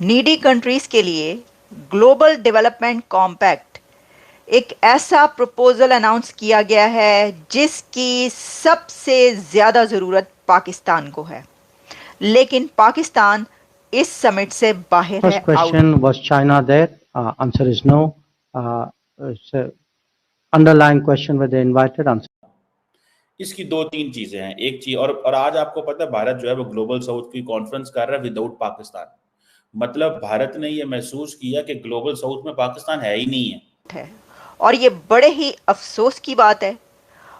Needy countries के लिए global development compact एक ऐसा प्रपोजल अनाउंस किया गया है जिसकी सबसे ज्यादा जरूरत पाकिस्तान को है, लेकिन पाकिस्तान इस समिट से बाहर First है, out. question, was China there? Answer is no. It's a underlying question where they invited. Answer. इसकी दो तीन चीजें हैं। एक चीज और आज आपको पता है भारत जो है वो ग्लोबल साउथ की कॉन्फ्रेंस कर रहा है विदाउट पाकिस्तान। मतलब भारत ने ये महसूस किया कि ग्लोबल साउथ में पाकिस्तान है ही नहीं है। और ये बड़े ही अफसोस की बात है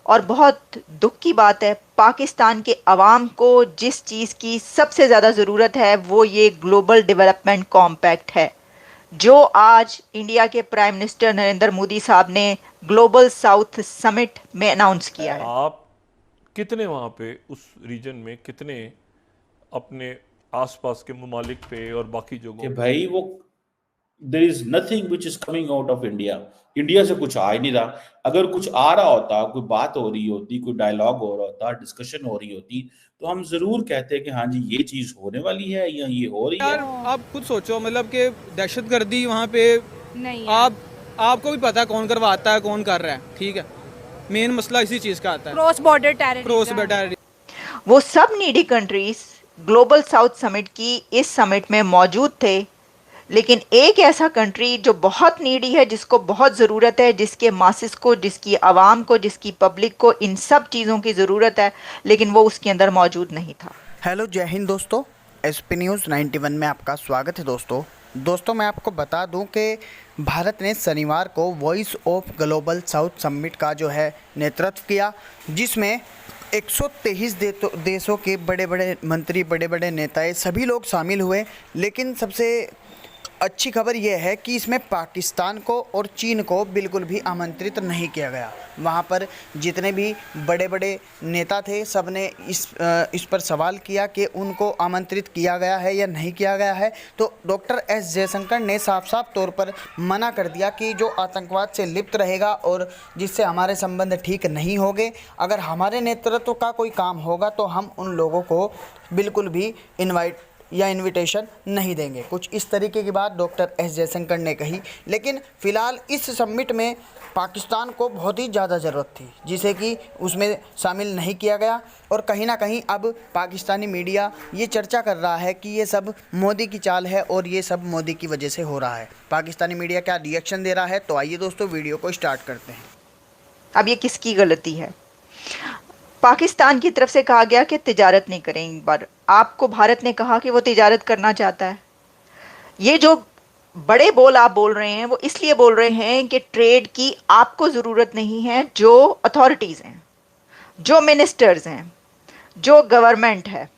और बहुत दुख की बात है। पाकिस्तान के अवाम को जिस चीज़ की सबसे ज़्यादा ज़रूरत है वो ये ग्लोबल डेवलपमेंट कॉम्पैक्ट है, जो आज इंडिया के प्राइम मिनिस्टर नरेंद्र मोदी साहब ने ग्लोबल साउथ समिट में अनाउंस किया है। आप कितने वहाँ पे उस रीजन में कितने अपने आसपास के ममालिक पे और बाकी कि जगहों पे भाई वो there is nothing which is coming out of India. India से कुछ आ ही नहीं रहा। अगर कुछ आ रहा होता, कोई बात हो रही होती, कोई डायलॉग हो रहा होता, डिस्कशन हो रही होती, तो हम जरूर कहते कि हाँ जी ये चीज होने वाली है या ये हो रही यार है। आप खुद सोचो, मतलब कि दहशतगर्दी वहाँ पे नहीं आपको भी पता है कौन करवाता है, कौन कर रहा है, ठीक है। मेन मसला इसी चीज का आता है, cross border terrorism. Cross border. वो सब needy countries global south summit की इस समिट में मौजूद थे, लेकिन एक ऐसा कंट्री जो बहुत नीडी है, जिसको बहुत ज़रूरत है, जिसके मासिस को, जिसकी आवाम को, जिसकी पब्लिक को इन सब चीज़ों की ज़रूरत है, लेकिन वो उसके अंदर मौजूद नहीं था। हेलो, जय हिंद दोस्तों। एसपी न्यूज़ 91 में आपका स्वागत है दोस्तों। मैं आपको बता दूं कि भारत ने शनिवार को voice of global south summit का जो है नेतृत्व किया, जिसमें 123 देशों के बड़े बड़े मंत्री, बड़े बड़े नेताएं, सभी लोग शामिल हुए। लेकिन सबसे अच्छी खबर यह है कि इसमें पाकिस्तान को और चीन को बिल्कुल भी आमंत्रित नहीं किया गया। वहाँ पर जितने भी बड़े बड़े नेता थे, सब ने इस पर सवाल किया कि उनको आमंत्रित किया गया है या नहीं किया गया है। तो डॉक्टर एस जयशंकर ने साफ साफ तौर पर मना कर दिया कि जो आतंकवाद से लिप्त रहेगा और जिससे हमारे संबंध ठीक नहीं होंगे, अगर हमारे नेतृत्व का कोई काम होगा तो हम उन लोगों को बिल्कुल भी इनविटेशन नहीं देंगे। कुछ इस तरीके की बात डॉक्टर एस जयशंकर ने कही। लेकिन फ़िलहाल इस समिट में पाकिस्तान को बहुत ही ज़्यादा ज़रूरत थी, जिसे कि उसमें शामिल नहीं किया गया। और कहीं ना कहीं अब पाकिस्तानी मीडिया ये चर्चा कर रहा है कि ये सब मोदी की चाल है और ये सब मोदी की वजह से हो रहा है। पाकिस्तानी मीडिया क्या रिएक्शन दे रहा है, तो आइए दोस्तों वीडियो को स्टार्ट करते हैं। अब ये किसकी गलती है? पाकिस्तान की तरफ से कहा गया कि तिजारत नहीं करें। एक बार आपको भारत ने कहा कि वो तिजारत करना चाहता है। ये जो बड़े बोल आप बोल रहे हैं वो इसलिए बोल रहे हैं कि ट्रेड की आपको ज़रूरत नहीं है। जो अथॉरिटीज़ हैं, जो मिनिस्टर्स हैं, जो गवर्नमेंट है,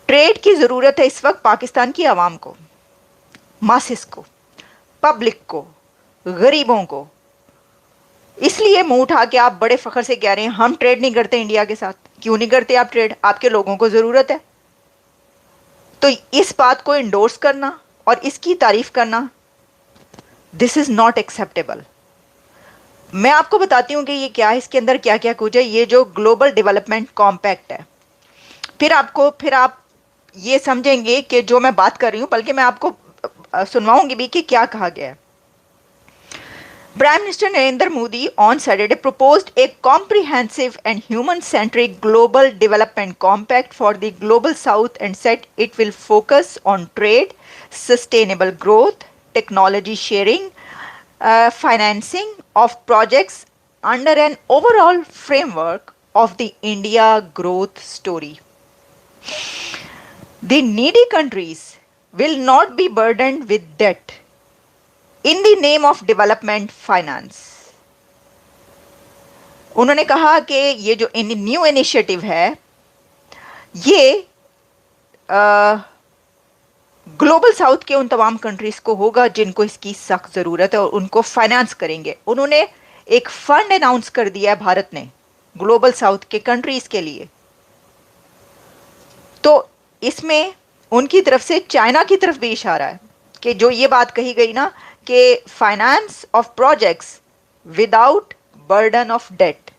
ट्रेड की ज़रूरत है इस वक्त पाकिस्तान की आवाम को, मासिस को, पब्लिक को, गरीबों को। इसलिए मुंह उठा के आप बड़े फख्र से कह रहे हैं हम ट्रेड नहीं करते इंडिया के साथ। क्यों नहीं करते आप ट्रेड? आपके लोगों को जरूरत है। तो इस बात को इंडोर्स करना और इसकी तारीफ करना, दिस इज नॉट एक्सेप्टेबल। मैं आपको बताती हूं कि ये क्या है, इसके अंदर क्या क्या कुछ है। ये जो ग्लोबल डेवलपमेंट कॉम्पैक्ट है, फिर आप ये समझेंगे कि जो मैं बात कर रही हूं, बल्कि मैं आपको सुनवाऊंगी भी कि क्या कहा गया है। Prime Minister Narendra Modi on Saturday proposed a comprehensive and human-centric global development compact for the global south and said it will focus on trade, sustainable growth, technology sharing, financing of projects under an overall framework of the India growth story. The needy countries will not be burdened with debt in the name of development finance. उन्होंने कहा कि ये जो new initiative है ये global south के उन तमाम कंट्रीज को होगा जिनको इसकी सख्त ज़रूरत है और उनको फाइनेंस करेंगे। उन्होंने एक फंड अनाउंस कर दिया है भारत ने ग्लोबल साउथ के कंट्रीज के लिए। तो इसमें उनकी तरफ से चाइना की तरफ भी इशारा है कि जो ये बात कही गई ना कि finance of projects without burden of debt,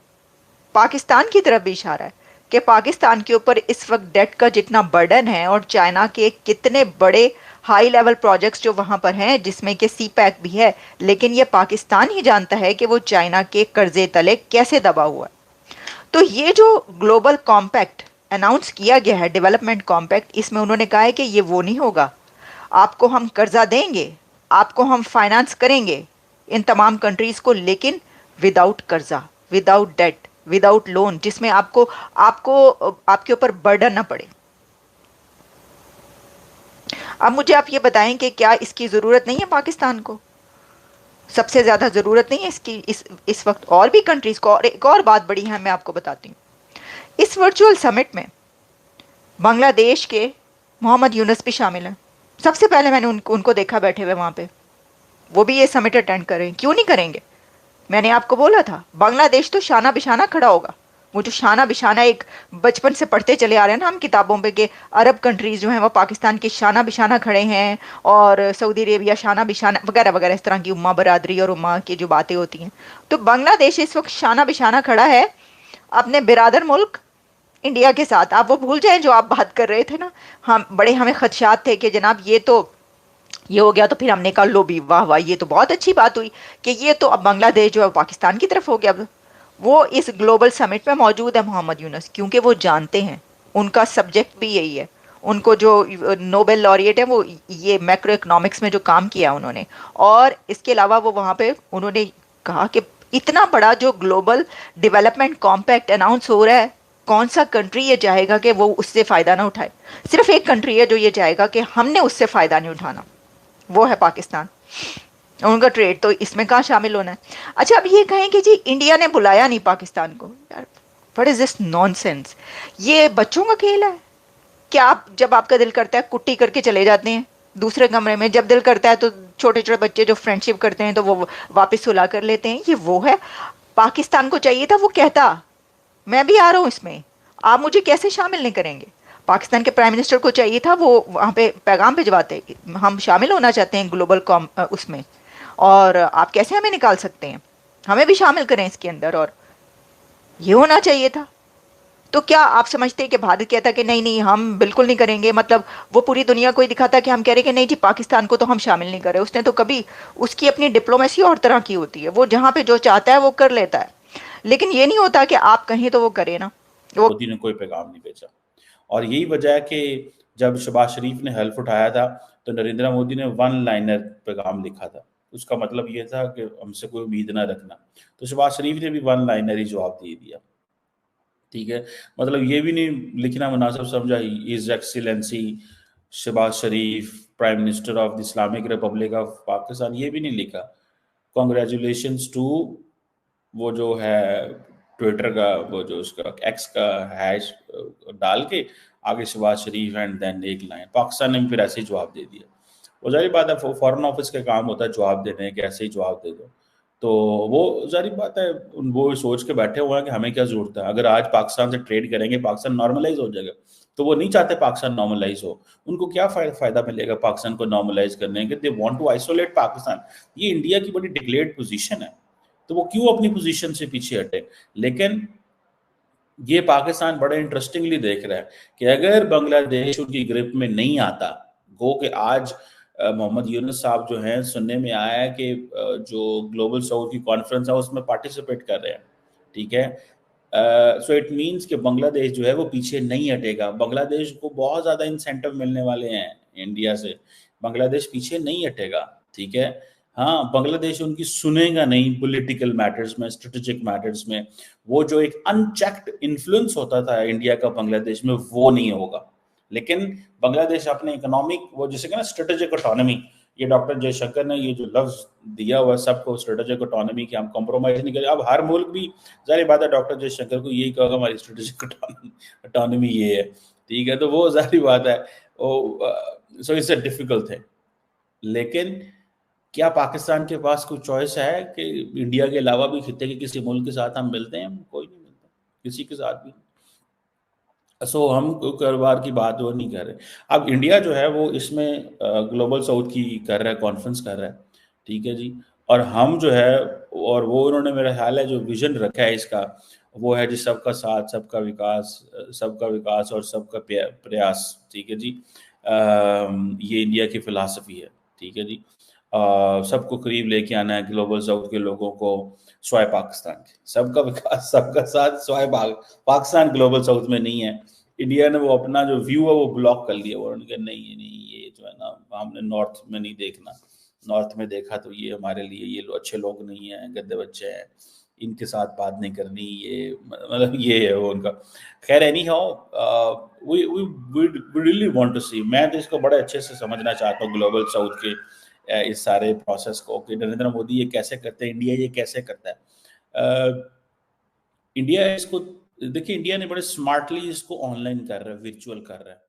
Pakistan की तरफ भी इशारा है। कि पाकिस्तान के ऊपर इस वक्त डेट का जितना बर्डन है और चाइना के कितने बड़े हाई लेवल प्रोजेक्ट्स जो वहां पर हैं, जिसमें कि सी पैक भी है, लेकिन ये पाकिस्तान ही जानता है कि वो चाइना के कर्जे तले कैसे दबा हुआ है। तो ये जो ग्लोबल कॉम्पैक्ट अनाउंस किया गया है, डेवलपमेंट कॉम्पैक्ट, इसमें उन्होंने कहा है कि ये वो नहीं होगा, आपको हम कर्जा देंगे, आपको हम फाइनेंस करेंगे इन तमाम कंट्रीज को, लेकिन विदाउट कर्जा, विदाउट डेट, विदाउट लोन, जिसमें आपको आपको आपके ऊपर बर्डन ना पड़े। अब मुझे आप ये बताएं कि क्या इसकी जरूरत नहीं है पाकिस्तान को? सबसे ज्यादा जरूरत नहीं है इसकी इस वक्त और भी कंट्रीज को। और एक और बात बड़ी है, मैं आपको बताती हूँ, इस वर्चुअल समिट में बांग्लादेश के मोहम्मद यूनुस भी शामिल हैं। सबसे पहले मैंने उनको देखा बैठे हुए वहां पे, वो भी ये समिट अटेंड करें, क्यों नहीं करेंगे? मैंने आपको बोला था बांग्लादेश तो शाना बिशाना खड़ा होगा। वो जो शाना बिशाना एक बचपन से पढ़ते चले आ रहे हैं ना हम किताबों पे, के अरब कंट्रीज जो हैं वो पाकिस्तान के शाना बिशाना खड़े हैं, और सऊदी अरेबिया शाना बिशाना वगैरह वगैरह, इस तरह की उम्मा बरादरी और उम्मा की जो बातें होती हैं। तो बांग्लादेश इस वक्त शाना बिशाना खड़ा है अपने बिरादर मुल्क इंडिया के साथ। आप वो भूल जाएं जो आप बात कर रहे थे ना, हम बड़े हमें खदशात थे कि जनाब ये हो गया, तो फिर हमने कहा लो भी वाह वाह, ये तो बहुत अच्छी बात हुई कि ये तो अब बांग्लादेश जो है पाकिस्तान की तरफ हो गया। अब वो इस ग्लोबल समिट में मौजूद है मोहम्मद यूनुस, क्योंकि वो जानते हैं, उनका सब्जेक्ट भी यही है। उनको जो नोबेल लॉरिएट है वो ये मैक्रो इकोनॉमिक्स में जो काम किया उन्होंने, और इसके अलावा वो वहाँ पे उन्होंने कहा कि इतना बड़ा जो ग्लोबल डेवलपमेंट कॉम्पैक्ट अनाउंस हो रहा है, कौन सा कंट्री ये चाहेगा कि वो उससे फ़ायदा ना उठाए? सिर्फ एक कंट्री है जो ये चाहेगा कि हमने उससे फ़ायदा नहीं उठाना, वो है पाकिस्तान। उनका ट्रेड तो इसमें कहाँ शामिल होना है? अच्छा, अब ये कहें कि जी इंडिया ने बुलाया नहीं पाकिस्तान को, यार व्हाट इज दिस नॉनसेंस? ये बच्चों का खेल है क्या? आप जब आपका दिल करता है कुट्टी करके चले जाते हैं दूसरे कमरे में, जब दिल करता है तो छोटे छोटे बच्चे जो फ्रेंडशिप करते हैं तो वो वापस सुला कर लेते हैं, ये वो है? पाकिस्तान को चाहिए था वो कहता मैं भी आ रहा हूँ इसमें, आप मुझे कैसे शामिल नहीं करेंगे? पाकिस्तान के प्राइम मिनिस्टर को चाहिए था वो वहाँ पे पैगाम भिजवाते, हम शामिल होना चाहते हैं ग्लोबल उसमें, और आप कैसे हमें निकाल सकते हैं? हमें भी शामिल करें इसके अंदर, और ये होना चाहिए था। तो क्या आप समझते हैं कि भारत कहता कि नहीं नहीं हम बिल्कुल नहीं करेंगे, मतलब वो पूरी दुनिया को ही दिखाता कि हम कह रहे कि नहीं जी पाकिस्तान को तो हम शामिल नहीं कर रहे? उसने तो कभी, उसकी अपनी डिप्लोमेसी और तरह की होती है, वो जहाँ पे जो चाहता है वो कर लेता है, लेकिन ये नहीं होता कि आप कहें तो वो करे ना। वो मोदी ने कोई पैगाम नहीं भेजा, और यही वजह है कि जब शहबाज शरीफ ने हल्फ उठाया था तो नरेंद्र मोदी ने वन लाइनर पैगाम लिखा था। उसका मतलब ये था कि हमसे कोई उम्मीद ना रखना, तो शहबाज शरीफ ने भी वन लाइनर ही जवाब दे दिया। ठीक है, मतलब ये भी नहीं लिखना मुनासिब समझा his excellency Shahbaz Sharif prime minister of the Islamic Republic of Pakistan, ये भी नहीं लिखा। कॉन्ग्रेचुलेशंस टू वो जो है ट्विटर का वो जो उसका एक्स का हैश डाल के आगे शहबाज शरीफ एंड देन एक लाइन। पाकिस्तान ने फिर ऐसे ही जवाब दे दिया। वो जारी बात है, फॉरेन ऑफिस का काम होता है जवाब देने के, ऐसे ही जवाब दे दो। तो वो जारी बात है, वो सोच के बैठे हुए हैं कि हमें क्या जरूरत है, अगर आज पाकिस्तान से ट्रेड करेंगे पाकिस्तान नॉर्मलाइज हो जाएगा। तो वो नहीं चाहते पाकिस्तान नॉर्मलाइज हो, उनको क्या फायदा मिलेगा पाकिस्तान को नॉर्मलाइज करने के? They want to isolate Pakistan. ये इंडिया की बड़ी डिक्लेयर्ड पोजीशन है, तो वो क्यों अपनी पोजीशन से पीछे हटे? लेकिन ये पाकिस्तान बड़ा इंटरेस्टिंगली देख रहा है कि अगर बांग्लादेश उनकी ग्रिप में नहीं आता, गो कि आज मोहम्मद यूनुस साहब जो हैं, सुनने में आया है कि जो ग्लोबल साउथ की कॉन्फ्रेंस है उसमें पार्टिसिपेट कर रहे हैं। ठीक है, सो इट मीन्स कि बांग्लादेश जो है वो पीछे नहीं हटेगा। बांग्लादेश को बहुत ज़्यादा इंसेंटिव मिलने वाले हैं इंडिया से, बांग्लादेश पीछे नहीं हटेगा। ठीक है, हाँ बांग्लादेश उनकी सुनेगा नहीं पॉलिटिकल मैटर्स में, स्ट्रेटेजिक मैटर्स में। वो जो एक अनचेक्ड इन्फ्लुएंस होता था इंडिया का बांग्लादेश में, वो नहीं होगा। लेकिन बांग्लादेश अपने इकोनॉमिक वो जिसे कहना स्ट्रेटेजिक ऑटोनॉमी, ये डॉक्टर जयशंकर ने ये जो लफ्ज दिया हुआ सबको, स्ट्रेटेजिक ऑटोनॉमी की हम कॉम्प्रोमाइज नहीं करें। अब हर मुल्क भी जाहिर बात है डॉक्टर जयशंकर को यही कहोगा हमारी स्ट्रेटेजिक ऑटोनॉमी ये है। ठीक है, तो वो जाहिर बात है, so it's a difficult thing. लेकिन क्या पाकिस्तान के पास कोई चॉइस है कि इंडिया के अलावा भी खिते के किसी मुल्क के साथ हम मिलते हैं? कोई नहीं मिलता किसी के साथ भी। सो हम कारोबार की बात वो नहीं कर रहे। अब इंडिया जो है वो इसमें ग्लोबल साउथ की कर रहा है, कॉन्फ्रेंस कर रहा है। ठीक है जी, और हम जो है, और वो उन्होंने मेरा ख्याल है जो विजन रखा है इसका, वो है जी सबका साथ, सबका विकास और सबका प्रयास। ठीक है जी, ये इंडिया की फिलॉसफी है। ठीक है जी, सबको करीब लेके आना है, ग्लोबल साउथ के लोगों को स्वाय पाकिस्तान के, सबका विकास सबका साथ स्वाय पाकिस्तान ग्लोबल साउथ में नहीं है। इंडिया ने वो अपना जो व्यू है वो ब्लॉक कर लिया, और उनके नहीं ये जो है ना, हमने नॉर्थ में नहीं देखना, नॉर्थ में देखा तो ये हमारे लिए ये अच्छे लोग नहीं हैं, गंदे बच्चे हैं, इनके साथ बात नहीं करनी, ये मतलब ये है वो उनका। खैर anyhow, we really want to see, मैं तो इसको बड़े अच्छे से समझना चाहता हूँ ग्लोबल साउथ के इस सारे प्रोसेस को, कि नरेंद्र मोदी ये कैसे करते हैं, इंडिया ये कैसे करता है। इंडिया इसको देखिए, इंडिया ने बड़े स्मार्टली इसको ऑनलाइन कर रहा है, वर्चुअल कर रहा है।